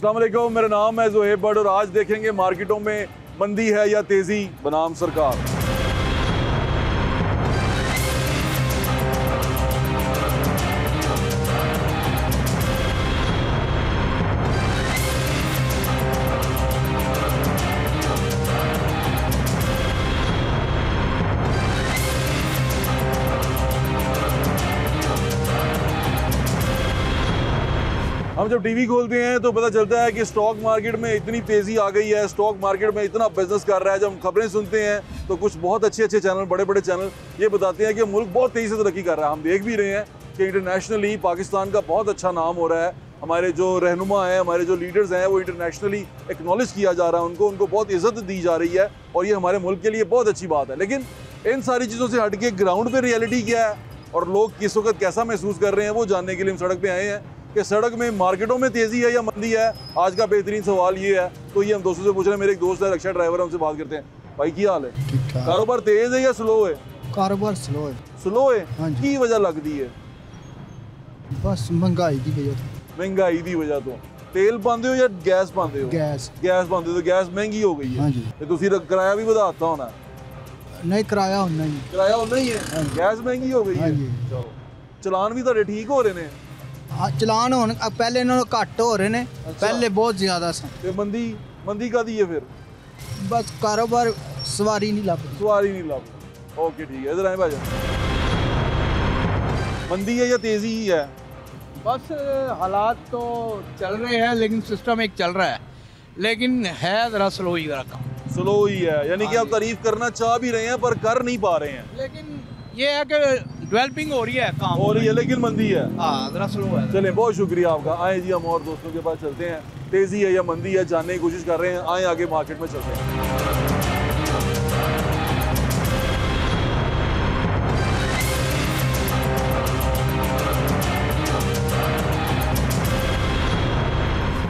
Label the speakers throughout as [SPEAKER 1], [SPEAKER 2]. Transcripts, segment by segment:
[SPEAKER 1] अस्सलाम वालेकुम, मेरा नाम है ज़ुहैब बट और आज देखेंगे मार्केटों में मंदी है या तेज़ी बनाम सरकार। हम जब टीवी खोलते हैं तो पता चलता है कि स्टॉक मार्केट में इतनी तेज़ी आ गई है, स्टॉक मार्केट में इतना बिजनेस कर रहा है। जब हम खबरें सुनते हैं तो कुछ बहुत अच्छे चैनल, बड़े बड़े चैनल ये बताते हैं कि मुल्क बहुत तेज़ी से तरक्की कर रहा है। हम देख भी रहे हैं कि इंटरनेशनली पाकिस्तान का बहुत अच्छा नाम हो रहा है। हमारे जो रहनुमा हैं, हमारे जो लीडर्स हैं, वो इंटरनेशनली एक्नॉलेज किया जा रहा है, उनको बहुत इज्जत दी जा रही है और ये हमारे मुल्क के लिए बहुत अच्छी बात है। लेकिन इन सारी चीज़ों से हट के ग्राउंड पर रियलिटी क्या है और लोग किस वक्त कैसा महसूस कर रहे हैं, वो जानने के लिए हम सड़क पर आए हैं कि सड़क में मार्केटों में तेज़ी है या मंदी है। आज का बेहतरीन सवाल ये है, तो ये हम दोस्तों से पूछ रहे हैं। मेरे एक दोस्त है, रिक्शा ड्राइवर है, उनसे बात करते हैं। भाई की हाल है? कारोबार तेज है या स्लो है?
[SPEAKER 2] कारोबार स्लो है।
[SPEAKER 1] स्लो है?
[SPEAKER 2] हाँ जी।
[SPEAKER 1] की वजह लगती है?
[SPEAKER 2] बस महंगाई की वजह तो।
[SPEAKER 1] महंगाई की वजह तो। तेल पाते हो या गैस पाते हो?
[SPEAKER 2] गैस
[SPEAKER 1] पाते हो तो गैस महंगी हो गई है।
[SPEAKER 2] हाँ जी।
[SPEAKER 1] तो तुसी किराया भी बढ़ाता होना?
[SPEAKER 2] नहीं, किराया होना ही।
[SPEAKER 1] किराया होना ही है, गैस महंगी हो गई
[SPEAKER 2] हाँ
[SPEAKER 1] है।
[SPEAKER 2] जी।
[SPEAKER 1] चलो, चलान भी तो ठीक हो रहे हैं।
[SPEAKER 2] हाँ, चलान होने पहले इन्होंने घट हो रहे हैं, पहले बहुत ज्यादा सन।
[SPEAKER 1] ते मंदी का दी है फिर?
[SPEAKER 2] बस कारोबार सवारी नहीं लग रही।
[SPEAKER 1] सवारी नहीं लग। ओके ठीक है, इधर आए भाई। मंदी है या तेजी ही है?
[SPEAKER 3] बस हालात तो चल रहे हैं, लेकिन सिस्टम एक चल रहा है, लेकिन है ज़रा स्लो ही, ज़रा कम
[SPEAKER 1] स्लो ही है। यानी कि आप तारीफ करना चाह भी रहे हैं पर कर नहीं पा रहे हैं।
[SPEAKER 3] लेकिन ये है कि डेवलपिंग हो रही है, काम
[SPEAKER 1] हो रही है लेकिन मंदी है।
[SPEAKER 3] हाँ, ज़रा स्लो है।
[SPEAKER 1] चलें, बहुत शुक्रिया आपका। आए जी, हम और दोस्तों के पास चलते हैं। तेजी है या मंदी है जानने की कोशिश कर रहे हैं। आए आगे मार्केट में चलते हैं।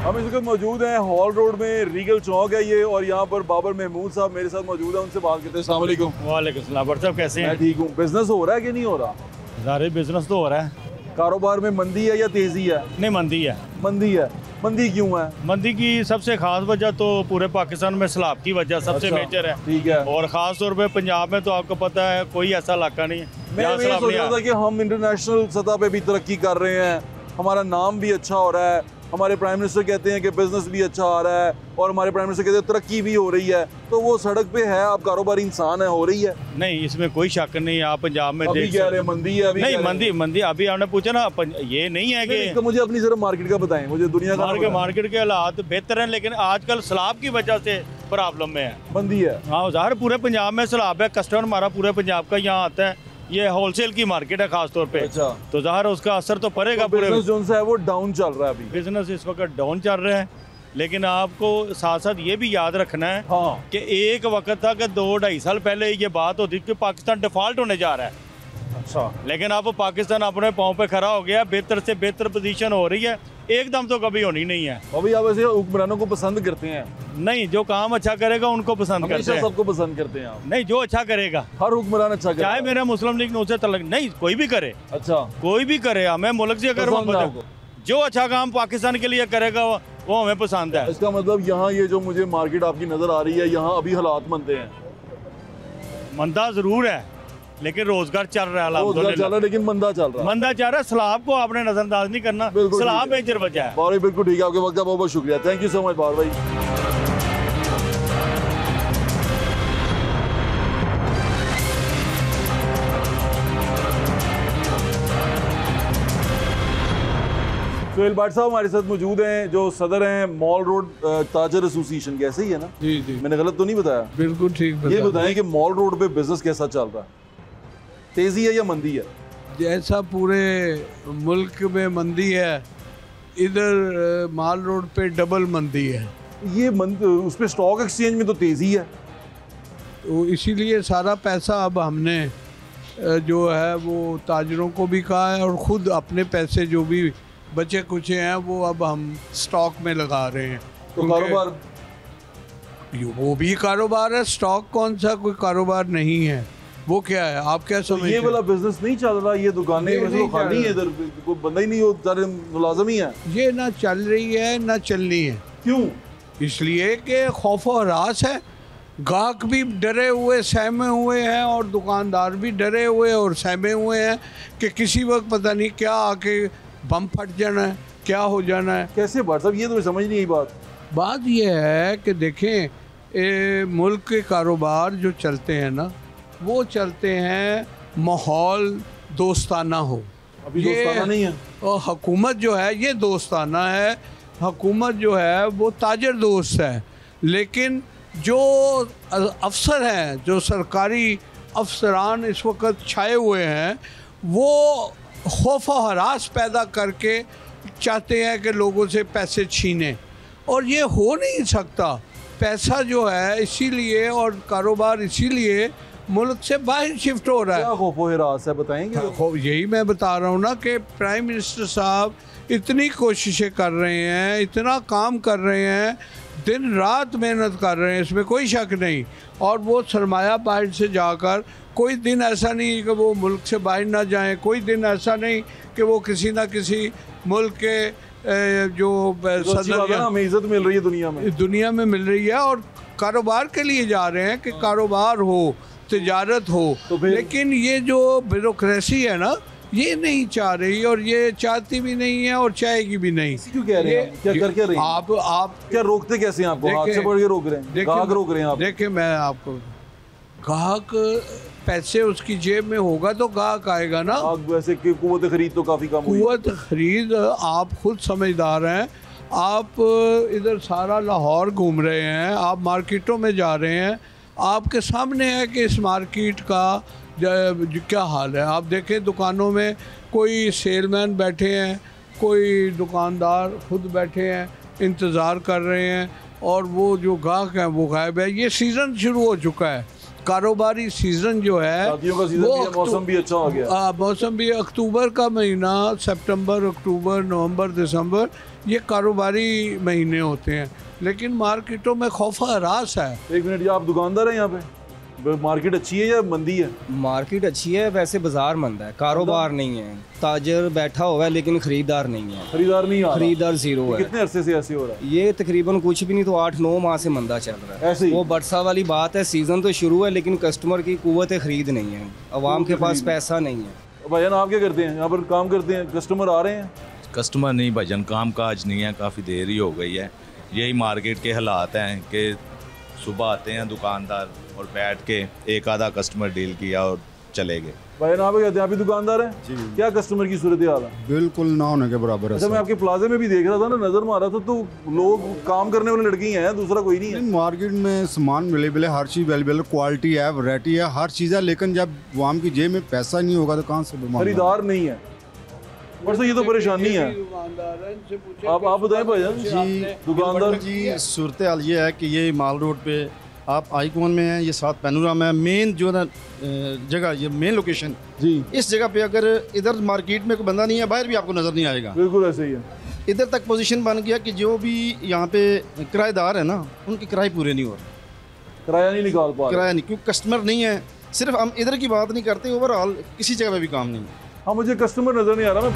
[SPEAKER 1] हम इस वक्त मौजूद हैं हॉल रोड में, रीगल चौक है ये, और यहाँ पर बाबर महमूद साहब मेरे साथ मौजूद है, उनसे बात करते हैं। अस्सलाम वालेकुम।
[SPEAKER 4] वालेकुम सलाम। बट साहब कैसे हैं?
[SPEAKER 1] मैं ठीक हूँ। बिजनेस हो रहा है कि नहीं हो रहा?
[SPEAKER 4] ज़ाहिर बिजनेस तो हो रहा है।
[SPEAKER 1] कारोबार में मंदी है या तेजी है?
[SPEAKER 4] नहीं, मंदी है।
[SPEAKER 1] मंदी है। मंदी क्यों है?
[SPEAKER 4] मंदी की सबसे खास वजह तो पूरे पाकिस्तान में सैलाब की वजह सबसे
[SPEAKER 1] अच्छा,
[SPEAKER 4] मेजर है।
[SPEAKER 1] ठीक है।
[SPEAKER 4] और ख़ास तौर पे पंजाब में तो आपको पता है कोई ऐसा इलाका नहीं है
[SPEAKER 1] मैं
[SPEAKER 4] जहाँ
[SPEAKER 1] ये
[SPEAKER 4] सैलाब
[SPEAKER 1] सोच
[SPEAKER 4] नहीं
[SPEAKER 1] रहा था
[SPEAKER 4] आया।
[SPEAKER 1] कि हम इंटरनेशनल सतह पे भी तरक्की कर रहे हैं, हमारा नाम भी अच्छा हो रहा है, हमारे प्राइम मिनिस्टर कहते हैं कि बिजनेस भी अच्छा आ रहा है और हमारे प्राइम मिनिस्टर कहते हैं तरक्की भी हो रही है, तो वो सड़क पे है, आप कारोबारी इंसान है, हो रही है।
[SPEAKER 4] नहीं, इसमें कोई शक नहीं। आप पंजाब में
[SPEAKER 1] अभी
[SPEAKER 4] देख
[SPEAKER 1] कह रहे हैं मंदी है, अभी
[SPEAKER 4] नहीं,
[SPEAKER 1] कह रहे हैं।
[SPEAKER 4] मंदी अभी आपने पूछा ना, ये नहीं है
[SPEAKER 1] नहीं,
[SPEAKER 4] कि
[SPEAKER 1] तो मुझे अपनी सिर्फ मार्केट का बताएं, मुझे दुनिया का
[SPEAKER 4] मार्केट के हालात बेहतर हैं, लेकिन आजकल सैलाब की वजह से प्रॉब्लम में है।
[SPEAKER 1] मंदी है।
[SPEAKER 4] हाँ, ज़ाहिर पूरे पंजाब में सैलाब है। कस्टमर हमारा पूरे पंजाब का यहाँ आता है, ये होलसेल की मार्केट है खास तौर पे।
[SPEAKER 1] अच्छा।
[SPEAKER 4] तो ज़ाहिर उसका असर तो पड़ेगा
[SPEAKER 1] तो
[SPEAKER 4] पूरे।
[SPEAKER 1] बिजनेस जो है वो डाउन चल रहा है अभी।
[SPEAKER 4] बिजनेस इस वक्त डाउन चल रहा है, लेकिन आपको साथ साथ ये भी याद रखना है
[SPEAKER 1] हाँ।
[SPEAKER 4] कि एक वक्त था कि 2-2.5 साल पहले ये बात होती थी कि पाकिस्तान डिफॉल्ट होने जा रहा है।
[SPEAKER 1] अच्छा।
[SPEAKER 4] लेकिन अब पाकिस्तान अपने पाँव पे खड़ा हो गया, बेहतर से बेहतर पोजीशन हो रही है, एकदम तो कभी होनी नहीं है।
[SPEAKER 1] अभी आप ऐसे हुक्मरानों को पसंद करते हैं?
[SPEAKER 4] नहीं, जो काम अच्छा करेगा उनको पसंद करते
[SPEAKER 1] हमेशा
[SPEAKER 4] हैं।
[SPEAKER 1] सबको पसंद करते हैं आप?
[SPEAKER 4] नहीं, जो अच्छा करेगा।
[SPEAKER 1] हर हुक्मरान अच्छा करता
[SPEAKER 4] चाहे
[SPEAKER 1] है।
[SPEAKER 4] मेरा मुस्लिम लीग नून से तलक नहीं, कोई भी करे।
[SPEAKER 1] अच्छा।
[SPEAKER 4] कोई भी करे, हमें मुल्क से अगर
[SPEAKER 1] पसंद है आपको?
[SPEAKER 4] जो अच्छा काम पाकिस्तान के लिए करेगा वो हमें पसंद है।
[SPEAKER 1] इसका मतलब यहाँ ये जो मुझे मार्केट आपकी नजर आ रही है, यहाँ अभी हालात मंदे हैं?
[SPEAKER 4] मंदा जरूर है, लेकिन रोजगार चल रहा है।
[SPEAKER 1] रोजगार चल रहा है लेकिन मंदा चल रहा है।
[SPEAKER 4] मंदा चल रहा है। सैलाब को आपने नजरअंदाज नहीं करना।
[SPEAKER 1] बिल्कुल
[SPEAKER 4] सैलाब
[SPEAKER 1] ठीक है।
[SPEAKER 4] मेजर वजह है।
[SPEAKER 1] बावर भाई बिल्कुल ठीक है, आपके वक्त का बहुत बहुत शुक्रिया। थैंक यू सो मच बावर भाई। सुहेल भाट साहब हमारे साथ मौजूद हैं, जो सदर हैं मॉल रोड ताजर एसोसिएशन के। ऐसे ही है ना?
[SPEAKER 5] जी जी,
[SPEAKER 1] मैंने गलत तो नहीं बताया?
[SPEAKER 5] बिल्कुल ठीक
[SPEAKER 1] ये
[SPEAKER 5] बता।
[SPEAKER 1] बताएं कि मॉल रोड पे बिजनेस कैसा चल रहा है? तेजी है या मंदी है?
[SPEAKER 5] जैसा पूरे मुल्क में मंदी है, इधर माल रोड पे डबल मंदी है।
[SPEAKER 1] ये उस पे स्टॉक एक्सचेंज में तो तेजी है।
[SPEAKER 5] तो इसीलिए सारा पैसा अब हमने जो है वो ताजरों को भी कहा है, और ख़ुद अपने पैसे जो भी बचे कुचे हैं वो अब हम स्टॉक में लगा रहे हैं।
[SPEAKER 1] तो कारोबार?
[SPEAKER 5] वो भी कारोबार है, स्टॉक कौन सा कोई कारोबार नहीं है। वो क्या है, आप क्या
[SPEAKER 1] तो
[SPEAKER 5] समझते
[SPEAKER 1] ये
[SPEAKER 5] हैं?
[SPEAKER 1] वाला बिजनेस नहीं चल रहा, ये दुकानें
[SPEAKER 5] ये
[SPEAKER 1] वैसे
[SPEAKER 5] नहीं
[SPEAKER 1] तो खाली
[SPEAKER 5] चल
[SPEAKER 1] है, इधर कोई बंदा ही नहीं हो, सारे मुलाजम ही है।
[SPEAKER 5] ये ना चल रही है ना चलनी है।
[SPEAKER 1] क्यों?
[SPEAKER 5] इसलिए कि खौफ और हरास है, गाहक भी डरे हुए सहमे हुए हैं और दुकानदार भी डरे हुए और सहमे हुए हैं कि किसी वक्त पता नहीं क्या आके बम फट जाना है, क्या हो जाना है।
[SPEAKER 1] कैसे भाई साहब, ये तो समझ नहीं आई
[SPEAKER 5] बात यह है कि देखें, मुल्क के कारोबार जो चलते हैं ना, वो चलते हैं माहौल दोस्ताना हो।
[SPEAKER 1] अभी दोस्ताना नहीं है।
[SPEAKER 5] और हुकूमत जो है ये दोस्ताना है, हुकूमत जो है वो ताजर दोस्त है, लेकिन जो अफसर हैं, जो सरकारी अफसरान इस वक्त छाए हुए हैं, वो खौफ और हरास पैदा करके चाहते हैं कि लोगों से पैसे छीने, और ये हो नहीं सकता। पैसा जो है इसीलिए और कारोबार इसीलिए मुल्क से बाहर शिफ्ट हो रहा है।
[SPEAKER 1] क्या खौफ हिरास है, बताएंगे?
[SPEAKER 5] यही मैं बता रहा हूँ ना कि प्राइम मिनिस्टर साहब इतनी कोशिशें कर रहे हैं, इतना काम कर रहे हैं, दिन रात मेहनत कर रहे हैं, इसमें कोई शक नहीं। और वो सरमाया बाहर से जाकर, कोई दिन ऐसा नहीं कि वो मुल्क से बाहर ना जाएं, कोई दिन ऐसा नहीं कि वो किसी ना किसी मुल्क के जो सदर,
[SPEAKER 1] हमें इज्जत मिल रही है दुनिया में
[SPEAKER 5] मिल रही है, और कारोबार के लिए जा रहे हैं कि कारोबार हो, तिजारत हो।
[SPEAKER 1] तो
[SPEAKER 5] लेकिन ये जो ब्यूरोक्रेसी है ना, ये नहीं चाह रही, और ये चाहती भी नहीं है और चाहेगी भी नहीं।
[SPEAKER 1] क्यों कह रहे हैं? क्या कर क्या रहे हैं?
[SPEAKER 5] आप
[SPEAKER 1] क्या रोकते कैसे हैं आपको? हाथ से पकड़ के रोक रहे हैं, गाहक रोक रहे हैं आप?
[SPEAKER 5] देखिए, मैं आपको, गाहक पैसे उसकी जेब में होगा तो गाहक आएगा ना।
[SPEAKER 1] आप वैसे कि कुव्वत खरीद तो काफ़ी कम हुई।
[SPEAKER 5] कुव्वत खरीद, आप खुद समझदार हैं, आप इधर सारा लाहौर घूम रहे हैं, आप मार्केटों में जा रहे हैं, आपके सामने है कि इस मार्केट का क्या हाल है। आप देखें दुकानों में कोई सेलमैन बैठे हैं, कोई दुकानदार खुद बैठे हैं, इंतज़ार कर रहे हैं, और वो जो गाहक हैं वो गायब है। ये सीज़न शुरू हो चुका है, कारोबारी सीज़न जो है,
[SPEAKER 1] शादियों का सीजन भी है, मौसम भी अच्छा हो गया।
[SPEAKER 5] मौसम भी, अक्टूबर का महीना, सितंबर, अक्टूबर, नवंबर, दिसंबर, ये कारोबारी महीने होते हैं, लेकिन मार्केटों में खौफ हरास है।
[SPEAKER 1] एक मिनट, ये आप दुकानदार हैं यहाँ पे? मार्केट अच्छी है या मंदी है?
[SPEAKER 6] मार्केट अच्छी है, वैसे बाजार मंद है, कारोबार नहीं है, ताजर बैठा हुआ है लेकिन खरीदार नहीं है।
[SPEAKER 1] खरीदार नहीं आ रहा?
[SPEAKER 6] खरीदार जीरो है।
[SPEAKER 1] कितने अरसे से ऐसे हो रहा है?
[SPEAKER 6] ये तकरीबन कुछ भी नहीं तो 8-9 माह से मंदा चल रहा है।
[SPEAKER 1] ऐसे ही?
[SPEAKER 6] वो बरसा वाली बात है, सीजन तो शुरू है लेकिन कस्टमर की कुव्वत खरीद नहीं है, अवाम के पास पैसा नहीं है।
[SPEAKER 1] भाईजान, आप क्या करते हैं? यहाँ पर काम करते हैं, कस्टमर आ रहे हैं?
[SPEAKER 7] कस्टमर नहीं भाईजान, काम काज नहीं है, काफ़ी देर ही हो गई है। यही मार्केट के हालात हैं कि सुबह आते हैं दुकानदार और बैठ के एक आधा कस्टमर डील किया और चले गए।
[SPEAKER 1] भाई आप कहते हैं, आप भी दुकानदार हैं जी? क्या कस्टमर की सूरत हाल है?
[SPEAKER 8] बिल्कुल ना होने के बराबर है।
[SPEAKER 1] अच्छा, मैं आपके प्लाजे में भी देख रहा था ना, नजर मारा था, तो लोग काम करने वाले लड़के ही हैं, दूसरा कोई नहीं है।
[SPEAKER 8] मार्केट में सामान अवेलेबल है, हर चीज़ अवेलेबल है, क्वालिटी है, वैरायटी है, हर चीज़ है, लेकिन जब वाम की जेब में पैसा नहीं होगा तो कहाँ से
[SPEAKER 1] खरीदार नहीं है। बस ये तो परेशानी है। आप बताएं भाईजान
[SPEAKER 8] जी।
[SPEAKER 1] दुकानदार
[SPEAKER 8] जी, सूरत हाल ये है कि ये माल रोड पे आप आईकॉन में हैं, ये साथ पैनोरामा है, मेन जो ना जगह, ये मेन लोकेशन
[SPEAKER 1] जी।
[SPEAKER 8] इस जगह पे अगर इधर मार्केट में कोई बंदा नहीं है, बाहर भी आपको नज़र नहीं आएगा।
[SPEAKER 1] बिल्कुल ऐसे ही है।
[SPEAKER 8] इधर तक पोजीशन बन गया कि जो भी यहाँ पे किराएदार है ना, उनके किराए पूरे नहीं हो रहे,
[SPEAKER 1] किराया नहीं निकाल पा रहे।
[SPEAKER 8] किराया नहीं, क्योंकि कस्टमर नहीं है। सिर्फ हम इधर की बात नहीं करते, ओवरऑल किसी जगह पे भी काम नहीं है।
[SPEAKER 1] हाँ, मुझे कस्टमर नजर नहीं आ रहा। मैं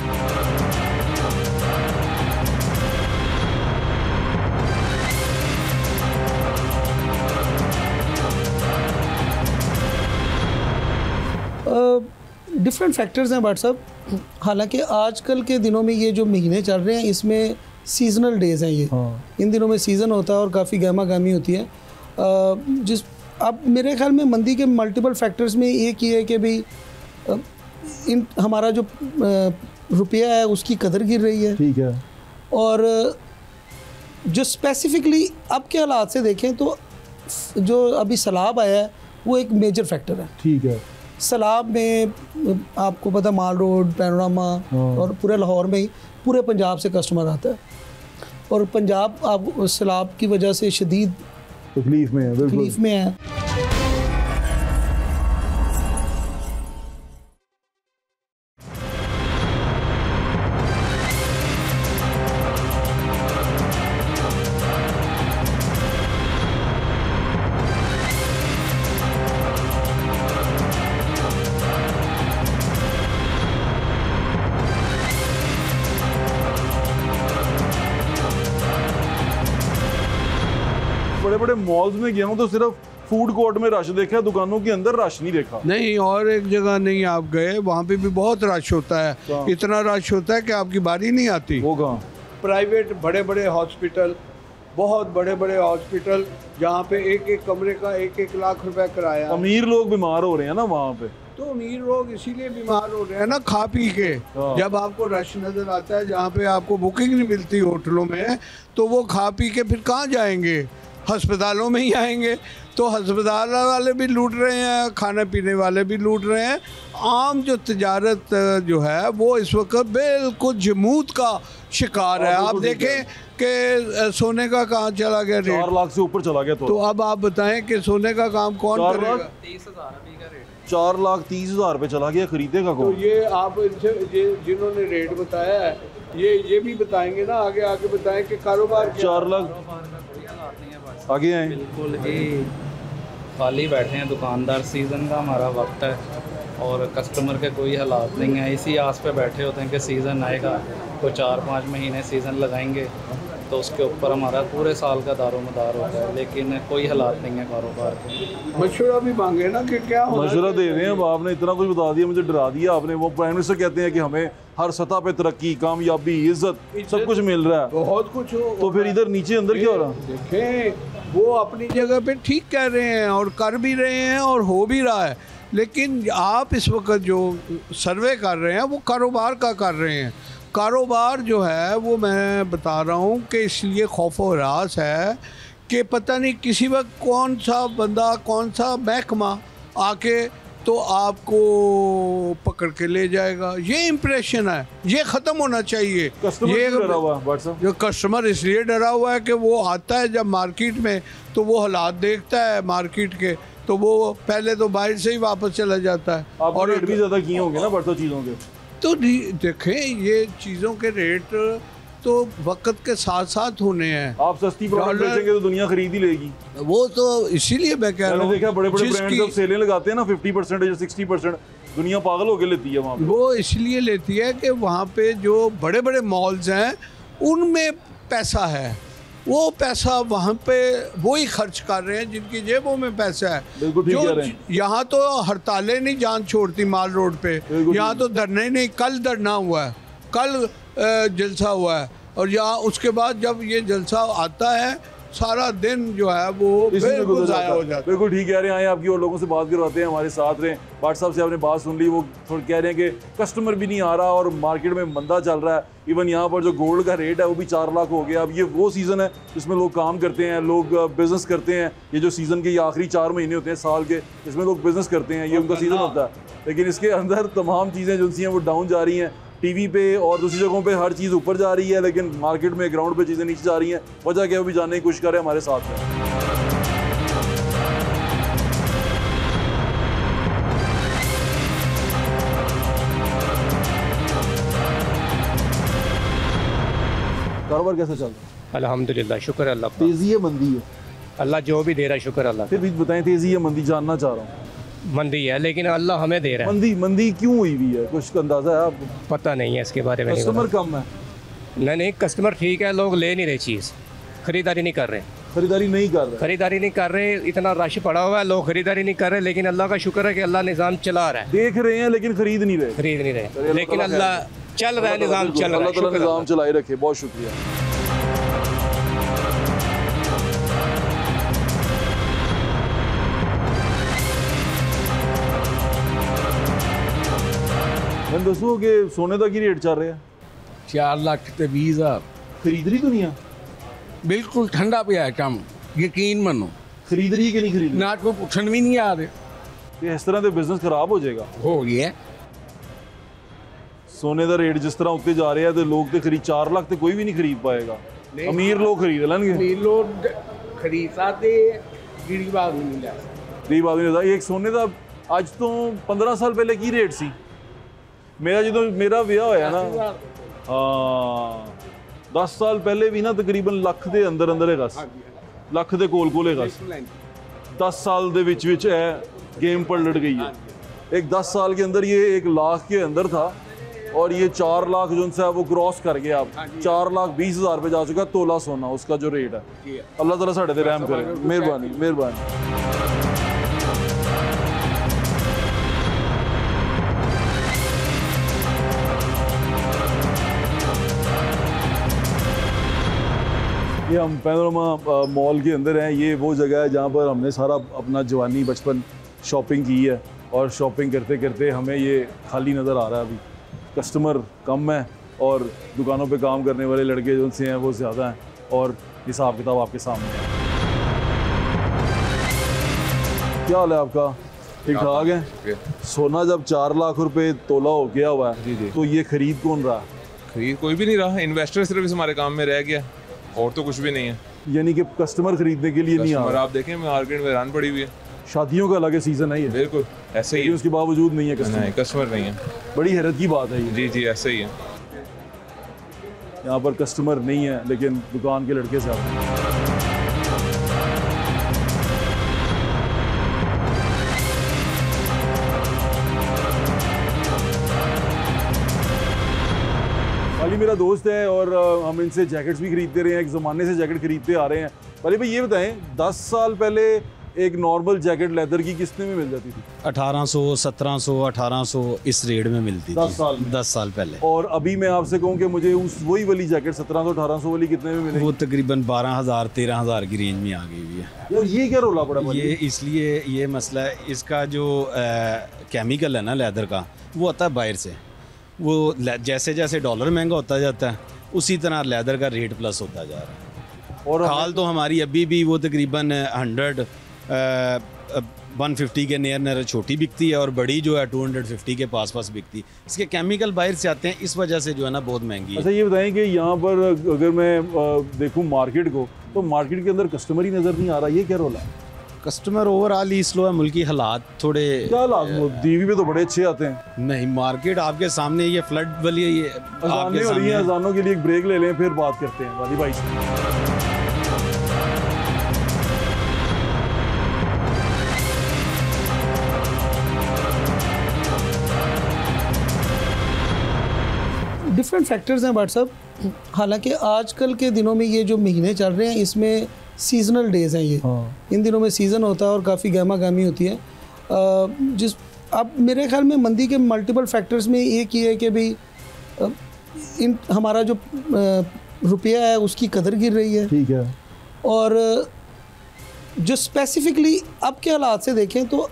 [SPEAKER 9] डिफरेंट फैक्टर्स हैं बट साहब। हालांकि आजकल के दिनों में ये जो महीने चल रहे हैं, इसमें सीजनल डेज़ हैं ये। इन दिनों में सीज़न होता है और काफ़ी गहमा गहमी होती है। जिस अब मेरे ख्याल में मंदी के मल्टीपल फैक्टर्स में एक ये है कि भाई इन हमारा जो रुपया है उसकी कदर गिर रही है।
[SPEAKER 1] ठीक है।
[SPEAKER 9] और जो स्पेसिफिकली अब के हालात से देखें तो जो अभी सैलाब आया है वो एक मेजर फैक्टर है।
[SPEAKER 1] ठीक है।
[SPEAKER 9] सैलाब में आपको पता, माल रोड, पैनोरामा और पूरे लाहौर में ही पूरे पंजाब से कस्टमर आता है, और पंजाब आप सैलाब की वजह से शदीद
[SPEAKER 1] तकलीफ में है।
[SPEAKER 9] तकलीफ में है।
[SPEAKER 1] बड़े बड़े मॉल्स में गया हूँ तो सिर्फ फूड कोर्ट में रश देखा है, दुकानों के अंदर रश नहीं देखा।
[SPEAKER 5] नहीं, और एक जगह नहीं आप गए, वहाँ पे भी बहुत रश होता है। इतना रश होता है कि आपकी बारी नहीं आती।
[SPEAKER 1] वो कहाँ?
[SPEAKER 5] प्राइवेट बड़े बड़े हॉस्पिटल, बहुत बड़े बड़े हॉस्पिटल जहाँ पे एक एक कमरे का 1-1 लाख रुपए किराया।
[SPEAKER 1] अमीर लोग बीमार हो रहे हैं ना वहाँ पे।
[SPEAKER 5] तो अमीर लोग इसीलिए बीमार हो रहे हैं ना, खा पी के। जब आपको रश नजर आता है जहाँ पे आपको बुकिंग नहीं मिलती होटलों में, तो वो खा पी के फिर कहाँ जाएंगे? अस्पतालों में ही आएंगे। तो अस्पताल वाले भी लूट रहे हैं, खाने पीने वाले भी लूट रहे हैं। आम जो तिजारत जो है वो इस वक्त बिल्कुल जमूत का शिकार है। आप देखें कि सोने का कहाँ चला गया रेट,
[SPEAKER 1] 4 लाख से ऊपर चला गया। तो
[SPEAKER 5] अब आप बताएं कि सोने का काम कौन करेगा?
[SPEAKER 1] 4,30,000 रुपये चला गया, खरीदेगा
[SPEAKER 5] तो
[SPEAKER 1] कौन?
[SPEAKER 5] ये आप इनसे जिन्होंने रेट बताया है ये भी बताएंगे ना, आगे आगे बताएं कि कारोबार
[SPEAKER 1] 4 लाख आगे आए।
[SPEAKER 10] बिल्कुल ही खाली बैठे हैं दुकानदार। सीज़न का हमारा वक्त है और कस्टमर के कोई हालात नहीं है। इसी आस पे बैठे होते हैं कि सीज़न आएगा, तो 4-5 महीने सीज़न लगाएंगे तो उसके ऊपर हमारा पूरे साल का दारोमदार होता है, लेकिन कोई हालात नहीं है कारोबार के।
[SPEAKER 5] मशवरा भी मांगे ना कि क्या
[SPEAKER 1] मशवरा दे रहे हैं। अब आपने इतना कुछ बता दिया, मुझे डरा दिया आपने। वो प्राइम मिनिस्टर कहते हैं कि हमें हर सतह पे तरक्की, कामयाबी, इज्जत सब कुछ मिल रहा है,
[SPEAKER 5] बहुत कुछ हो।
[SPEAKER 1] तो फिर इधर नीचे अंदर क्या हो रहा है?
[SPEAKER 5] देखें, वो अपनी जगह पे ठीक कह रहे हैं और कर भी रहे हैं और हो भी रहा है, लेकिन आप इस वक्त जो सर्वे कर रहे हैं वो कारोबार का कर रहे हैं। कारोबार जो है वो मैं बता रहा हूँ कि इसलिए खौफ और हरास है कि पता नहीं किसी वक्त कौन सा बंदा, कौन सा महकमा आके तो आपको पकड़ के ले जाएगा। ये इम्प्रेशन है, ये ख़त्म होना चाहिए।
[SPEAKER 1] कस्टमर डरा हुआ है व्हाट्सएप।
[SPEAKER 5] जो कस्टमर इसलिए डरा हुआ है कि वो आता है जब मार्केट में तो वो हालात देखता है मार्केट के, तो वो पहले तो बाहर से ही वापस चला जाता है।
[SPEAKER 1] और रेट भी ज़्यादा किए होंगे ना बढ़ते चीज़ों के।
[SPEAKER 5] तो देखें, ये चीज़ों के रेट तो वक्त के साथ साथ होने हैं।
[SPEAKER 1] आप सस्ती प्रोडक्ट बेचेंगे तो दुनिया खरीद ही लेगी।
[SPEAKER 5] वो तो इसीलिए मैं कह रहा हूँ,
[SPEAKER 1] देखा बड़े बड़े ब्रांड जब सेलें लगाते हैं ना 50% या 60%, दुनिया पागल होकर लेती है वहाँ पे।
[SPEAKER 5] वो इसलिए लेती है कि वहाँ पे जो बड़े बड़े मॉल्स हैं उनमें पैसा है, वो पैसा वहाँ पे वो ही खर्च कर रहे हैं जिनकी जेबों में पैसा है। जो यहाँ तो हड़तालें नहीं जान छोड़ती माल रोड पे, यहाँ तो धरने नहीं। कल धरना हुआ है, कल जलसा हुआ है, और यहाँ उसके बाद जब ये जलसा आता है सारा दिन जो है वो बिल्कुल ज़ाया हो जाता है।
[SPEAKER 1] बिल्कुल ठीक कह रहे हैं। आए आपकी और लोगों से बात करवाते हैं, हमारे साथ रहें। व्हाट्सएप से आपने बात सुन ली, वो थोड़ा कह रहे हैं कि कस्टमर भी नहीं आ रहा और मार्केट में मंदा चल रहा है। इवन यहाँ पर जो गोल्ड का रेट है वो भी 4 लाख हो गया। अब ये वो सीज़न है जिसमें लोग काम करते हैं, लोग बिज़नेस करते हैं। ये जो सीज़न के ये आखिरी 4 महीने होते हैं साल के, इसमें लोग बिज़नेस करते हैं, ये उनका सीज़न होता है। लेकिन इसके अंदर तमाम चीज़ें जो सी हैं वो डाउन जा रही हैं। टीवी पे और दूसरी जगहों पे हर चीज़ ऊपर जा रही है, लेकिन मार्केट में ग्राउंड पे चीज़ें नीचे जा रही हैं। वजह क्या है वो भी जानने की कोशिश करें हमारे साथ में। कारोबार कैसा चल रहा है?
[SPEAKER 11] अल्हम्दुलिल्लाह, शुक्र अल्लाह का।
[SPEAKER 1] तेज़ी है मंदी है?
[SPEAKER 11] अल्लाह जो भी दे रहा है शुक्र अल्लाह का।
[SPEAKER 1] फिर भी बताएं, तेज़ी है मंदी जानना चाह रहा हूँ।
[SPEAKER 11] मंदी है लेकिन अल्लाह हमें दे रहा है।
[SPEAKER 1] मंदी क्यों हुई भी है, कुछ अंदाजा है आपको?
[SPEAKER 11] पता नहीं है इसके बारे में।
[SPEAKER 1] कस्टमर कम है?
[SPEAKER 11] नहीं, कस्टमर ठीक है, लोग ले नहीं रहे चीज़, खरीदारी नहीं कर रहे।
[SPEAKER 1] खरीदारी नहीं कर रहे,
[SPEAKER 11] इतना रश पड़ा हुआ है, लोग खरीदारी नहीं कर रहे। लेकिन अल्लाह का शुक्र है कि अल्लाह निज़ाम चला रहा है।
[SPEAKER 1] देख रहे हैं लेकिन खरीद नहीं रहे।
[SPEAKER 11] लेकिन अल्लाह चल रहा है, निज़ाम चल रहा है।
[SPEAKER 1] अल्लाह ताला निज़ाम चलाए रखे। बहुत शुक्रिया। मैं दसो कि सोने का की रेट चल रहा है?
[SPEAKER 3] 4 लाख ते 20 हज़ार।
[SPEAKER 1] खरीद रही दुनिया?
[SPEAKER 3] बिल्कुल ठंडा पिया है काम, यकीन मनो।
[SPEAKER 1] खरीद रही कि नहीं खरीद रही?
[SPEAKER 3] ना कोई पूछन भी नहीं आ रहे।
[SPEAKER 1] ये इस तरह से बिजनेस खराब हो जाएगा।
[SPEAKER 3] हो गया
[SPEAKER 1] सोने का रेट जिस तरह उत्ते जा रहा है तो लोग तो खरीद 4 लाख तो कोई भी नहीं खरीद पाएगा। अमीर लोग खरीद लेंगे।
[SPEAKER 3] अमीर लोग खरीद सकते, गरीब आदमी नहीं ले सकते।
[SPEAKER 1] गरीब आदमी नहीं। एक सोने का आज तो 15 साल पहले की रेट सी? मेरा जो मेरा ब्याह होया ना, हाँ 10 साल पहले भी ना तकरीबन ਲੱਖ ਦੇ ਅੰਦਰ ਹੈਗਾ ਸੀ। ਲੱਖ ਦੇ ਕੋਲ ਹੈਗਾ ਸੀ। 10 साल ਦੇ ਵਿੱਚ ਇਹ गेम पलट गई है। एक 10 साल के अंदर ये 1 लाख के अंदर था और ये 4 लाख जो है वो क्रॉस कर गया अब 4,20,000 पे जा चुका है तोला सोना, उसका जो रेट है। अल्लाह ताला साढ़े ते रहम करे, मेहरबानी मेहरबानी। ये हम पैनोरमा मॉल के अंदर हैं। ये वो जगह है जहाँ पर हमने सारा अपना जवानी बचपन शॉपिंग की है, और शॉपिंग करते करते हमें ये खाली नज़र आ रहा है। अभी कस्टमर कम है और दुकानों पे काम करने वाले लड़के जो से हैं वो ज़्यादा हैं, और हिसाब किताब आपके सामने है। क्या हाल है आपका? ठीक ठाक है? सोना जब 4 लाख रुपए तोला हो गया हुआ है
[SPEAKER 12] जी।
[SPEAKER 1] तो ये खरीद कौन रहा?
[SPEAKER 12] खरीद कोई भी नहीं रहा, इन्वेस्टर सिर्फ इस हमारे काम में रह गया और तो कुछ भी नहीं है।
[SPEAKER 1] यानी कि कस्टमर खरीदने के लिए नहीं आ रहा।
[SPEAKER 12] आप देखें मार्केट में रन पड़ी हुई है,
[SPEAKER 1] शादियों का अलग सीजन है ये।
[SPEAKER 12] बिल्कुल ऐसे ही,
[SPEAKER 1] उसके बावजूद नहीं है
[SPEAKER 12] कस्टमर नहीं है।
[SPEAKER 1] बड़ी हैरत की बात है ये।
[SPEAKER 12] जी ऐसे ही है।
[SPEAKER 1] यहाँ पर कस्टमर नहीं है लेकिन दुकान के लड़के से आते हैं। वाली मेरा दोस्त है और हम इनसे जैकेट्स भी खरीदते रहे हैं, एक ज़माने से जैकेट खरीदते आ रहे हैं। वाली भाई ये बताएं, 10 साल पहले एक नॉर्मल जैकेट लेदर की कितने में मिल जाती थी?
[SPEAKER 13] 1800, 1700, 1800 इस रेट में मिलती थी 10 साल पहले।
[SPEAKER 1] और अभी मैं आपसे कहूँ कि मुझे उस वही वाली जैकेट 1700, 1800 वाली कितने में मिलेगी?
[SPEAKER 13] वो तकरीबन 12,000, 13,000 की रेंज में आ गई हुई है।
[SPEAKER 1] यार ये क्या रोला पड़ा?
[SPEAKER 13] ये इसलिए ये मसला है, इसका जो केमिकल है ना लेदर का, वो आता है बाहर से। वो जैसे जैसे डॉलर महंगा होता जाता है उसी तरह लेदर का रेट प्लस होता जा रहा है। और खाल तो हमारी अभी भी वो तकरीबन 150 के नियर छोटी बिकती है, और बड़ी जो है 250 के पास बिकती है। इसके केमिकल बाहर से आते हैं, इस वजह से जो है ना बहुत महंगी है।
[SPEAKER 1] अच्छा ये बताएं कि यहाँ पर अगर मैं देखूँ मार्केट को, तो मार्केट के अंदर कस्टमर ही नज़र नहीं आ रहा, ये क्या रोला है?
[SPEAKER 13] कस्टमर ओवरऑल ही स्लो है, मुल्की हालात थोड़े।
[SPEAKER 1] क्या हालात? टीवी पे तो बड़े अच्छे आते हैं।
[SPEAKER 13] नहीं, मार्केट आपके सामने ये फ्लड वाली है, ये
[SPEAKER 1] अजानें हो रही हैं। अजानों के लिए एक ब्रेक ले लें फिर बात करते हैं वाली भाई से।
[SPEAKER 9] डिफरेंट फैक्टर्स हैं भाट साहब। हालांकि आजकल के दिनों में ये जो महीने चल रहे हैं इसमें सीजनल डेज़ हैं ये। इन दिनों में सीज़न होता है और काफ़ी गहमा गहमी होती है। जिस अब मेरे ख्याल में मंदी के मल्टीपल फैक्टर्स में एक ये है कि भाई इन हमारा जो रुपया है उसकी कदर गिर रही है।
[SPEAKER 1] ठीक है।
[SPEAKER 9] और जो स्पेसिफिकली अब के हालात से देखें तो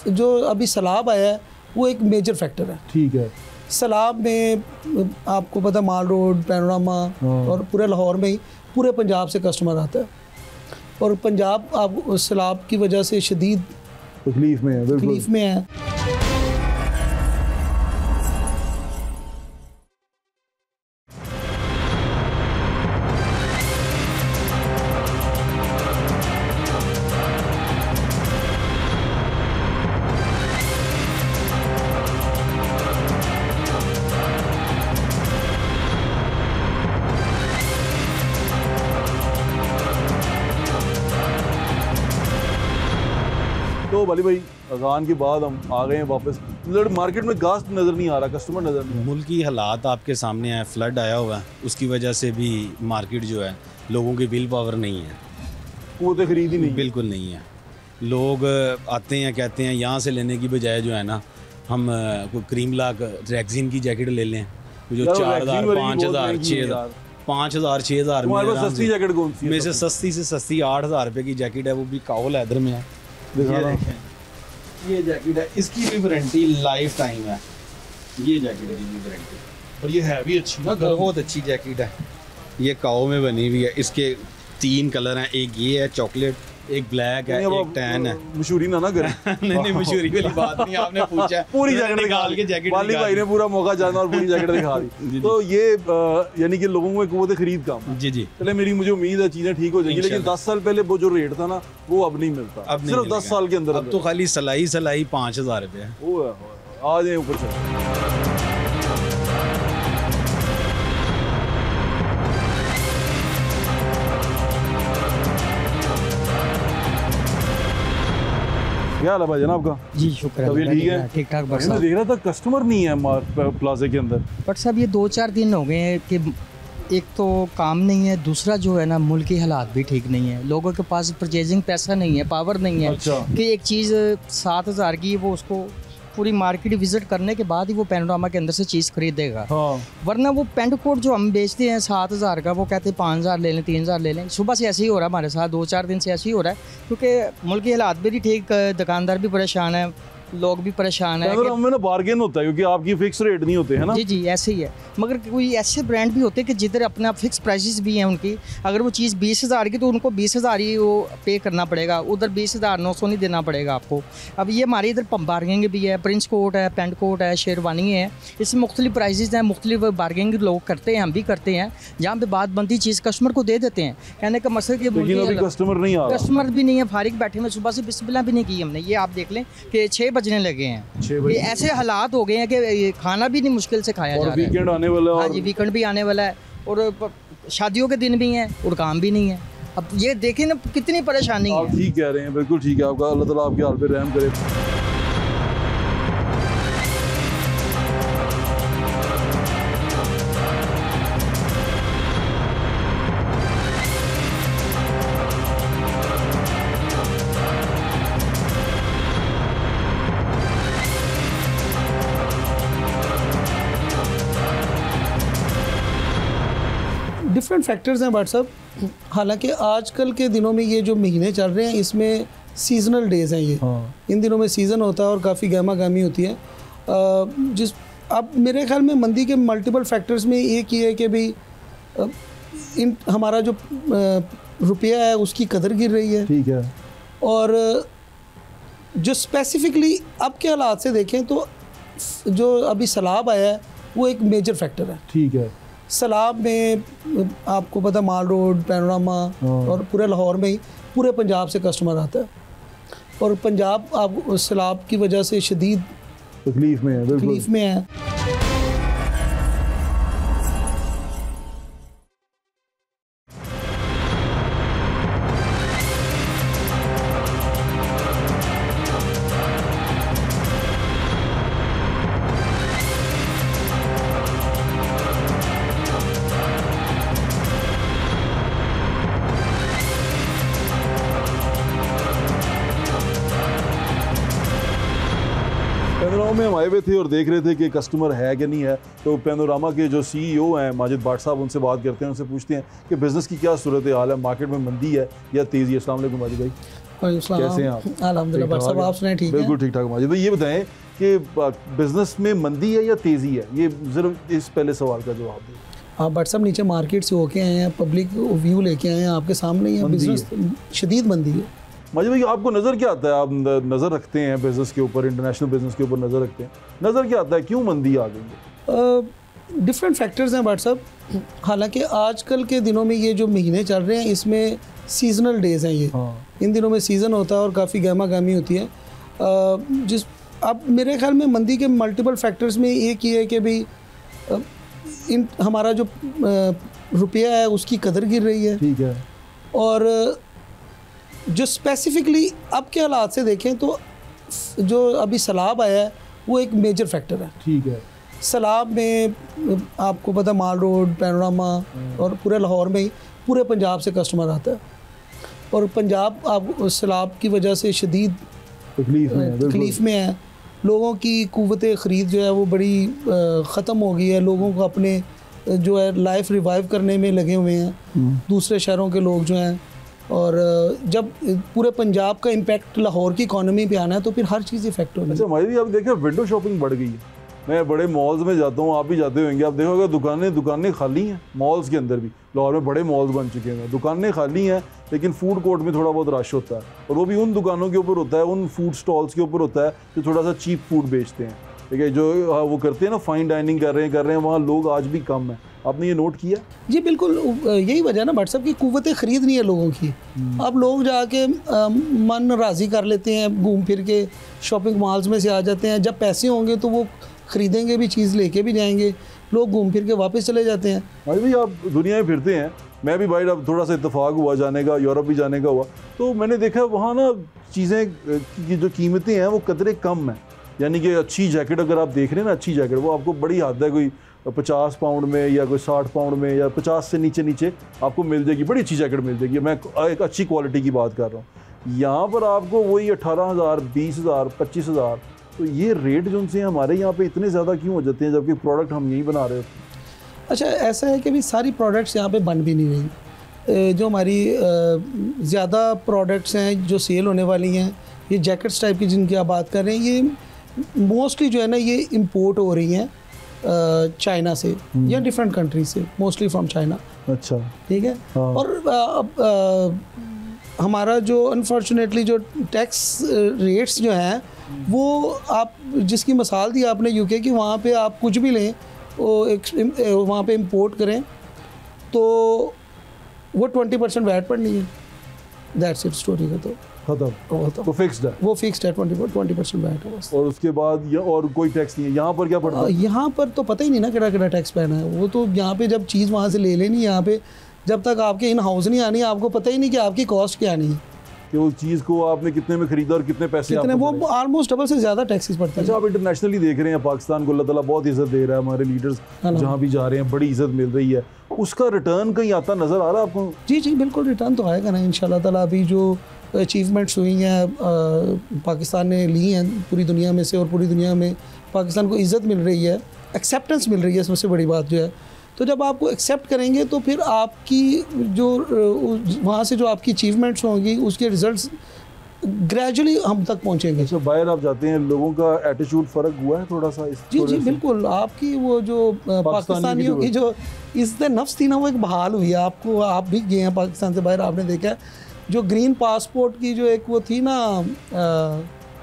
[SPEAKER 9] जो अभी सैलाब आया है वो एक मेजर फैक्टर है।
[SPEAKER 1] ठीक है।
[SPEAKER 9] सैलाब में आपको पता माल रोड, पैनोरामा और पूरे लाहौर में ही पूरे पंजाब से कस्टमर आता है, और पंजाब आप सैलाब की वजह से शदीद
[SPEAKER 1] तकलीफ में है।
[SPEAKER 9] तकलीफ में है।
[SPEAKER 1] तो वाली भाई अजान के बाद हम आ गए हैं वापस। मार्केट में गास्ट नज़र नहीं आ रहा, कस्टमर नज़र नहीं।
[SPEAKER 13] मुल्क की हालात आपके सामने है, फ्लड आया हुआ है, उसकी वजह से भी मार्केट जो है लोगों की विल पावर नहीं है,
[SPEAKER 1] वो तो खरीद ही नहीं,
[SPEAKER 13] बिल्कुल नहीं है। लोग आते हैं कहते हैं यहाँ से लेने की बजाय जो है ना हम कोई क्रीम लाक रैक्सिन की जैकेट ले लें जो 4,000, 5,000, 6,000, 5,000, 6,000
[SPEAKER 1] सस्ती जैकेट कौन सी
[SPEAKER 13] में से सस्ती 8,000 रुपये की जैकेट है, वो भी काओ लेदर में है। ये जैकेट है, इसकी भी वारंटी लाइफ टाइम है। ये जैकेट की भी वारंटी, और ये है भी अच्छी ना, बहुत अच्छी जैकेट है। ये काओ में बनी हुई है। इसके 3 कलर हैं, एक ये है चॉकलेट, एक ब्लैक है, एक टैन है।
[SPEAKER 1] मशहूरी ना करें।
[SPEAKER 13] नहीं मशहूरी वाली बात नहीं, आपने पूछा
[SPEAKER 1] पूरी जैकेट निकाल के जैकेट वाली भाई ने पूरा मौका जाना और पूरी जैकेट दिखा दी। तो ये यानी कि लोगों में कुव्वत खरीद का।
[SPEAKER 13] जी जी।
[SPEAKER 1] चले मुझे उम्मीद है चीज़ें ठीक हो जाएंगी, लेकिन 10 साल पहले वो जो रेट था ना वो अब नहीं मिलता,
[SPEAKER 13] अब
[SPEAKER 1] सिर्फ 10 साल के अंदर।
[SPEAKER 13] अब तो खाली सलाई 5,000 रुपये है।
[SPEAKER 1] आ जाए ऊपर से। क्या हाल है भाई जनाब का?
[SPEAKER 14] जी शुक्र
[SPEAKER 1] तबीयत ठीक है?
[SPEAKER 14] ठीक ठाक बस
[SPEAKER 1] मैं देख रहा था कस्टमर नहीं है प्लाजे के अंदर।
[SPEAKER 14] बट साहब ये 2-4 दिन हो गए हैं कि एक तो काम नहीं है, दूसरा जो है ना मुल्क के हालात भी ठीक नहीं है, लोगों के पास परचेजिंग पैसा नहीं है, पावर नहीं है।
[SPEAKER 1] अच्छा।
[SPEAKER 14] कि एक चीज़ 7,000 की वो उसको पूरी मार्केट विजिट करने के बाद ही वो पैनोरामा के अंदर से चीज़ खरीदेगा।
[SPEAKER 1] हाँ।
[SPEAKER 14] वरना वो पेंट कोट जो हम बेचते हैं 7,000 का, वो कहते हैं 5,000 ले लें, 3,000 ले लें। सुबह से ऐसे ही हो रहा है हमारे साथ, 2-4 दिन से ऐसे ही हो रहा है, क्योंकि मुल्क के हालात भी नहीं ठीक, दुकानदार भी परेशान है, लोग भी परेशान है।
[SPEAKER 1] में ना बार्गेन होता है क्योंकि आपकी फिक्स रेट नहीं होते है ना।
[SPEAKER 14] जी जी ऐसे ही है, मगर कोई ऐसे ब्रांड भी होते हैं कि जिधर अपना फिक्स प्राइसेस भी हैं उनकी। अगर वो चीज़ 20,000 की तो उनको 20,000 ही वो पे करना पड़ेगा, उधर 20,900 नहीं देना पड़ेगा आपको। अब ये हमारे इधर बार्गेनिंग भी है, प्रिंस कोट है, पेंट कोट है, शेरवानी है, इसमें मुख्तलिफ प्राइसेस हैं, मुख्तलिफ बार्गेनिंग लोग करते हैं, हम भी करते हैं। जहाँ पे बात बनती चीज़ कस्टमर को दे देते हैं, कहने का मसला कि
[SPEAKER 1] कस्टमर नहीं आ रहा,
[SPEAKER 14] कस्टमर भी नहीं है, फारिग बैठे हुए, सुबह से बिस्मिल्लाह भी नहीं की हमने। ये आप देख लें कि 6 बजने लगे हैं, ये ऐसे हालात हो गए हैं कि खाना भी नहीं मुश्किल से खाया जा रहा है।
[SPEAKER 1] वीकेंड आने वाला है।
[SPEAKER 14] हाँ जी वीकेंड भी आने वाला है और शादियों के दिन भी हैं और काम भी नहीं है। अब ये देखें ना कितनी परेशानी है।
[SPEAKER 1] आप ठीक कह रहे हैं, बिल्कुल ठीक है आपका, अल्लाह ताला आपके हाल पे रहम करे।
[SPEAKER 9] डिफरेंट फैक्टर्स हैं व्हाट्सअप। हालांकि आजकल के दिनों में ये जो महीने चल रहे हैं इसमें सीजनल डेज़ हैं ये। इन दिनों में सीज़न होता है और काफ़ी गहमा गहमी होती है। जिस अब मेरे ख्याल में मंदी के मल्टीपल फैक्टर्स में एक ये है कि भाई इन हमारा जो रुपया है उसकी कदर गिर रही है।
[SPEAKER 1] ठीक है। और
[SPEAKER 9] जो स्पेसिफिकली अब के हालात से देखें तो जो अभी सैलाब आया है वो एक मेजर फैक्टर है।
[SPEAKER 1] ठीक है।
[SPEAKER 9] सैलाब में आपको पता माल रोड, पैनोरामा और पूरे लाहौर में ही पूरे पंजाब से कस्टमर आता है और पंजाब आप सैलाब की वजह से शदीद
[SPEAKER 1] तकलीफ में है। पैनोरामा में हम आए हुए थे और देख रहे थे कि कस्टमर है कि नहीं है, तो पैनोरामा के जो सीईओ हैं माजिद भाट साहब, उनसे बात करते हैं, उनसे पूछते हैं कि बिज़नेस की क्या सूरत हाल है, मार्केट में मंदी है या तेज़ी है। अस्सलाम वालेकुम माजिद भाई, कैसे हैं आप?
[SPEAKER 9] अल्हम्दुलिल्लाह भाट साहब, आप सुनाएं? ठीक है,
[SPEAKER 1] बिल्कुल ठीक ठाक। माजिद भाई ये बताएं कि बिज़नेस में मंदी है या तेज़ी है, ये ज़रा इस पहले सवाल का जवाब दें।
[SPEAKER 9] हाँ भाट साहब, नीचे मार्केट से होके आए हैं, पब्लिक व्यू लेके आए हैं, आपके सामने ही है, बिजनेस शदीद मंदी है।
[SPEAKER 1] माजिद भाई आपको नज़र क्या आता है, आप नज़र रखते हैं बिज़नेस के ऊपर, इंटरनेशनल बिज़नेस के ऊपर नज़र रखते हैं, नज़र क्या आता है, क्यों मंदी आ गई है?
[SPEAKER 9] डिफरेंट फैक्टर्स हैं व्हाट साहब। हालांकि आजकल के दिनों में ये जो महीने चल रहे हैं इसमें सीजनल डेज़ हैं ये। इन दिनों में सीज़न होता है और काफ़ी गहमा गहमी होती है। जिस अब मेरे ख्याल में मंदी के मल्टीपल फैक्टर्स में एक ही है कि भाई इन हमारा जो रुपया है उसकी कदर गिर रही है।
[SPEAKER 1] ठीक है।
[SPEAKER 9] और जो स्पेसिफिकली अब के हालात से देखें तो जो अभी सैलाब आया है वो एक मेजर फैक्टर है।
[SPEAKER 1] ठीक है।
[SPEAKER 9] सैलाब में आपको पता माल रोड, पैनोरामा और पूरे लाहौर में ही पूरे पंजाब से कस्टमर आता है और पंजाब आप सैलाब की वजह से शदीद तकलीफ़ में है। लोगों की कुव्वत ख़रीद जो है वो बड़ी ख़त्म हो गई है। लोगों को अपने जो है लाइफ रिवाइव करने में लगे हुए हैं दूसरे शहरों के लोग जो हैं, और जब पूरे पंजाब का इम्पैक्ट लाहौर की इकॉनमी पे आना है तो फिर हर चीज़ इफेक्ट होगी।
[SPEAKER 1] अच्छा हमारी भी आप देखें विंडो शॉपिंग बढ़ गई है। मैं बड़े मॉल्स में जाता हूँ, आप भी जाते होंगे, आप देखोगे दुकानें खाली हैं। मॉल्स के अंदर भी लाहौर में बड़े मॉल्स बन चुके हैं, दुकानें खाली हैं, लेकिन फूड कोर्ट में थोड़ा बहुत रश होता है और वो भी उन दुकानों के ऊपर होता है, उन फूड स्टॉल्स के ऊपर होता है जो थोड़ा सा चीप फूड बेचते हैं। ठीक है, जो वो करते हैं ना, फाइन डाइनिंग कर रहे हैं, वहाँ लोग आज भी कम हैं। आपने ये नोट किया?
[SPEAKER 9] जी बिल्कुल, यही वजह ना व्हाट्सएप की कुव्वत ख़रीद नहीं है लोगों की। अब लोग जाके मन राज़ी कर लेते हैं, घूम फिर के शॉपिंग मॉल्स में से आ जाते हैं। जब पैसे होंगे तो वो ख़रीदेंगे भी, चीज़ लेके भी जाएंगे, लोग घूम फिर के वापस चले जाते हैं।
[SPEAKER 1] भाई आप दुनिया में फिरते हैं, मैं भी भाई अब थोड़ा सा इत्तेफाक हुआ जाने का, यूरोप भी जाने का हुआ, तो मैंने देखा वहाँ ना चीज़ें की जो कीमतें हैं वो कदरे कम हैं। यानी कि अच्छी जैकेट अगर आप देख रहे हैं ना, अच्छी जैकेट वो आपको बड़ी हद है कोई 50 पाउंड में या कोई 60 पाउंड में या 50 से नीचे आपको मिल जाएगी, बड़ी अच्छी जैकेट मिल जाएगी। मैं एक अच्छी क्वालिटी की बात कर रहा हूँ। यहाँ पर आपको वही 18,000, 20,000, 25,000, तो ये रेट जो उनसे हमारे यहाँ पे इतने ज़्यादा क्यों हो जाते हैं जबकि प्रोडक्ट हम यहीं बना रहे होते हैं?
[SPEAKER 9] अच्छा, ऐसा है कि अभी सारी प्रोडक्ट्स यहाँ पे बन भी नहीं रही। जो हमारी ज़्यादा प्रोडक्ट्स हैं जो सेल होने वाली हैं, ये जैकेट्स टाइप की जिनकी आप बात कर रहे हैं, ये मोस्टली जो है ना ये इंपोर्ट हो रही हैं चाइना से या डिफरेंट कंट्री से, मोस्टली फ्रॉम चाइना।
[SPEAKER 1] अच्छा,
[SPEAKER 9] ठीक है। हाँ। और हमारा जो अनफॉर्चुनेटली जो टैक्स रेट्स जो हैं वो आप जिसकी मिसाल दी आपने यूके की, वहाँ पे आप कुछ भी लें वो वहाँ पे इंपोर्ट करें तो वो 20% वैट पड़नी है। दैट्स इट, स्टोरी का तो
[SPEAKER 1] खत्म, वो फिक्स्ड है,
[SPEAKER 9] वो फिक्स्ड है, 20% वैट है बस।
[SPEAKER 1] और उसके बाद और कोई टैक्स नहीं है। यहाँ पर क्या पड़ता है?
[SPEAKER 9] यहाँ पर तो पता ही नहीं ना केड़ा टैक्स पैना है। वो तो यहाँ पे जब चीज़ वहाँ से ले लेनी, यहाँ पे जब तक आपके इन हाउस नहीं आनी, आपको पता ही नहीं कि आपकी कॉस्ट क्या आनी है,
[SPEAKER 1] कि उस चीज़ को आपने कितने में खरीदा और कितने पैसे
[SPEAKER 9] कितने, वो ऑलमोस्ट डबल से ज़्यादा टैक्सेस पड़ते हैं।
[SPEAKER 1] अच्छा, आप इंटरनेशनली देख रहे हैं पाकिस्तान को अल्लाह ताला बहुत इज़्ज़त दे रहा है, हमारे लीडर्स जहाँ भी जा रहे हैं बड़ी इज़्ज़त मिल रही है, उसका रिटर्न कहीं आता नज़र आ रहा है आपको?
[SPEAKER 9] जी बिल्कुल, रिटर्न तो आएगा ना इंशाल्लाह ताला। अभी जो अचीवमेंट्स हुई हैं पाकिस्तान ने ली हैं पूरी दुनिया में से, और पूरी दुनिया में पाकिस्तान को इज़्ज़त मिल रही है, एक्सेप्टेंस मिल रही है, सबसे बड़ी बात जो है। तो जब आपको एक्सेप्ट करेंगे तो फिर आपकी जो वहाँ से जो आपकी अचीवमेंट्स होंगी उसके रिजल्ट्स ग्रेजुअली हम तक पहुँचेंगे।
[SPEAKER 1] अच्छा, बाहर आप जाते हैं, लोगों का एटीट्यूड फ़र्क हुआ है थोड़ा सा?
[SPEAKER 9] जी बिल्कुल। आपकी वो जो पाकिस्तानियों की जो इज़्ज़त नफ्स थी ना, वो एक बहाल हुई है। आपको, आप भी गए हैं पाकिस्तान से बाहर, आपने देखा है जो ग्रीन पासपोर्ट की जो एक वो थी ना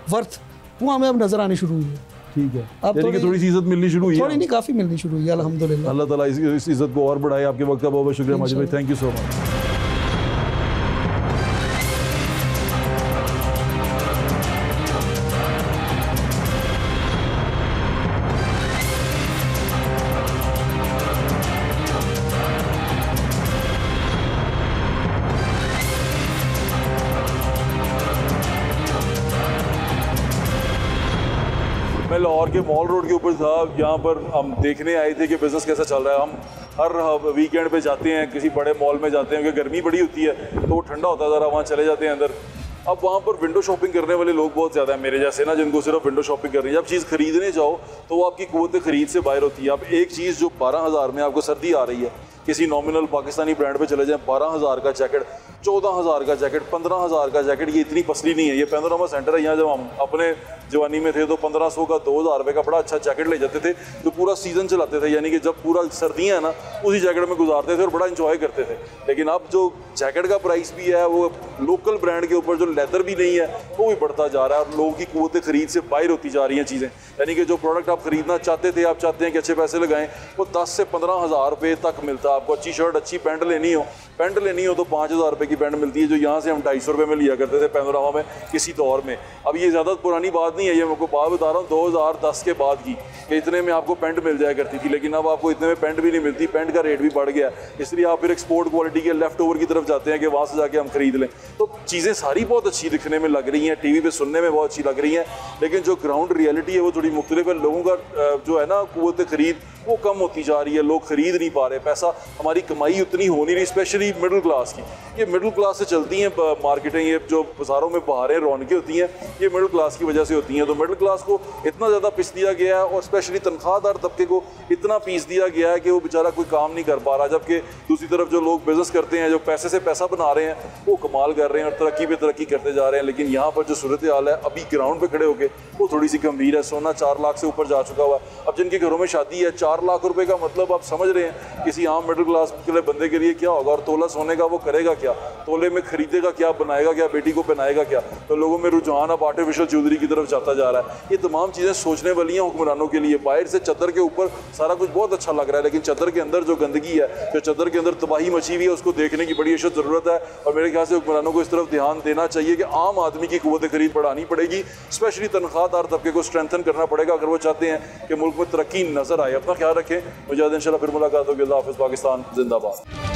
[SPEAKER 9] वर्थ, वो हमें अब नज़र आनी शुरू हुई है।
[SPEAKER 1] ठीक है, अब थोड़ी सी इज्जत मिलनी शुरू हुई है।
[SPEAKER 9] थोड़ी नहीं, काफ़ी मिलनी शुरू हुई है अल्हम्दुलिल्लाह।
[SPEAKER 1] अल्लाह ताला इस इज्जत को और बढ़ाए। आपके वक्त का बहुत बहुत शुक्रिया माजिद भाई, थैंक यू सो मच। मैं लाहौर के मॉल रोड के ऊपर था, यहाँ पर हम देखने आए थे कि बिज़नेस कैसा चल रहा है। हम हर वीकेंड पे जाते हैं, किसी बड़े मॉल में जाते हैं, क्योंकि गर्मी बड़ी होती है तो वो ठंडा होता है ज़रा, वहाँ चले जाते हैं अंदर। अब वहाँ पर विंडो शॉपिंग करने वाले लोग बहुत ज़्यादा हैं मेरे जैसे ना, जिनको सिर्फ विंडो शॉपिंग करनी है। जब चीज़ खरीदने जाओ तो वो आपकी क़ुव्वत ख़रीद से बाहर होती है। अब एक चीज़ जो 12,000 में आपको सर्दी आ रही है, किसी नॉमिनल पाकिस्तानी ब्रांड पे चले जाएं, 12,000 का जैकेट, 14,000 का जैकेट, 15,000 का जैकेट, ये इतनी पसली नहीं है। ये पैनोरामा सेंटर है, यहाँ जब हम अपने जवानी में थे तो 1500 का 2,000 रुपये का बड़ा अच्छा जैकेट ले जाते थे, जो पूरा सीज़न चलाते थे। यानी कि जब पूरा सर्दियाँ हैं ना, उसी जैकेट में गुजारते थे और बड़ा इंजॉय करते थे। लेकिन अब जो जैकेट का प्राइस भी है वो लोकल ब्रांड के ऊपर, जो लेदर भी नहीं है, वो भी बढ़ता जा रहा है और लोगों की क़ुव्वत ख़रीद से बाहर होती जा रही हैं चीज़ें। यानी कि जो प्रोडक्ट आप ख़रीदना चाहते थे, आप चाहते हैं कि अच्छे पैसे लगाएं, वो 10 से 15,000 रुपये तक मिलता है। आपको अच्छी शर्ट, अच्छी पैंट लेनी हो तो 5,000 रुपये की पैंट मिलती है, जो यहाँ से हम 250 रुपये में लिया करते थे पैनोरामा में किसी दौर में। अब ये ज़्यादा पुरानी बात नहीं है, ये मैं आपको बात बता रहा हूँ 2010 के बाद की, कि इतने में आपको पैंट मिल जाया करती थी। लेकिन अब आपको इतने में पैंट भी नहीं मिलती, पैंट का रेट भी बढ़ गया। इसलिए आप फिर एक्सपोर्ट क्वालिटी के लेफ्ट ओवर की तरफ जाते हैं कि वहाँ से जाके हम खरीद लें। तो चीज़ें सारी बहुत अच्छी दिखने में लग रही हैं, टीवी पे सुनने में बहुत अच्छी लग रही हैं, लेकिन जो ग्राउंड रियलिटी है वो थोड़ी मुख्तलिफ है। लोगों का जो है ना क़ुव्वत ख़रीद वो कम होती जा रही है, लोग खरीद नहीं पा रहे, पैसा, हमारी कमाई उतनी हो नहीं रही, स्पेशली मिडिल क्लास की। ये मिडिल क्लास से चलती हैं मार्केटें, ये जो बाज़ारों में बहारें रौनकें होती हैं, ये मिडिल क्लास की वजह से होती हैं। तो मिडिल क्लास को इतना ज़्यादा पीस दिया गया है, और स्पेशली तनख्वाहदार तबके को इतना पीस दिया गया है कि वो बेचारा कोई काम नहीं कर पा रहा। जबकि दूसरी तरफ जो लोग बिज़नेस करते हैं, जो पैसे से पैसा बना रहे हैं, वो कमाल कर रहे हैं और तरक्की पे तरक्की करते जा रहे हैं। लेकिन यहाँ पर जो सूरत हाल है अभी ग्राउंड पे खड़े होके, वो थोड़ी सी गंभीर है। सोना 4 लाख से ऊपर जा चुका हुआ है। अब जिनके घरों में शादी है, 4 लाख रुपए का मतलब आप समझ रहे हैं किसी आम मिडिल क्लास के बंदे के लिए क्या होगा। और तोला सोने का वो करेगा क्या, तोले में खरीदेगा क्या, बनाएगा क्या, बेटी को पहनाएगा क्या। तो लोगों में रुझान अब आर्टिफिशियल ज्वेलरी की तरफ जाता जा रहा है। ये तमाम चीज़ें सोचने वाली हैं हुक्मरानों के लिए। बाहर से चदर के ऊपर सारा कुछ बहुत अच्छा लग रहा है, लेकिन चदर के अंदर जो गंदगी है, जो चदर के अंदर तबाही मची हुई है, उसको देखने की बड़ी अशद ज़रूरत है। और मेरे ख्याल से हुक्मरानों को इस तरफ ध्यान देना चाहिए कि आम आदमी की क़ुव्वत ख़रीद बढ़ानी पड़ेगी, स्पेशली तनख्वाहदार तबके को स्ट्रेंथन करना पड़ेगा अगर वो चाहते हैं कि मुल्क में तरक्की नजर आए। अपना ख्याल रखें, मुझे इंशाल्लाह फिर मुलाकात होगी। अल्लाह हाफ़िज़, पाकिस्तान जिंदाबाद।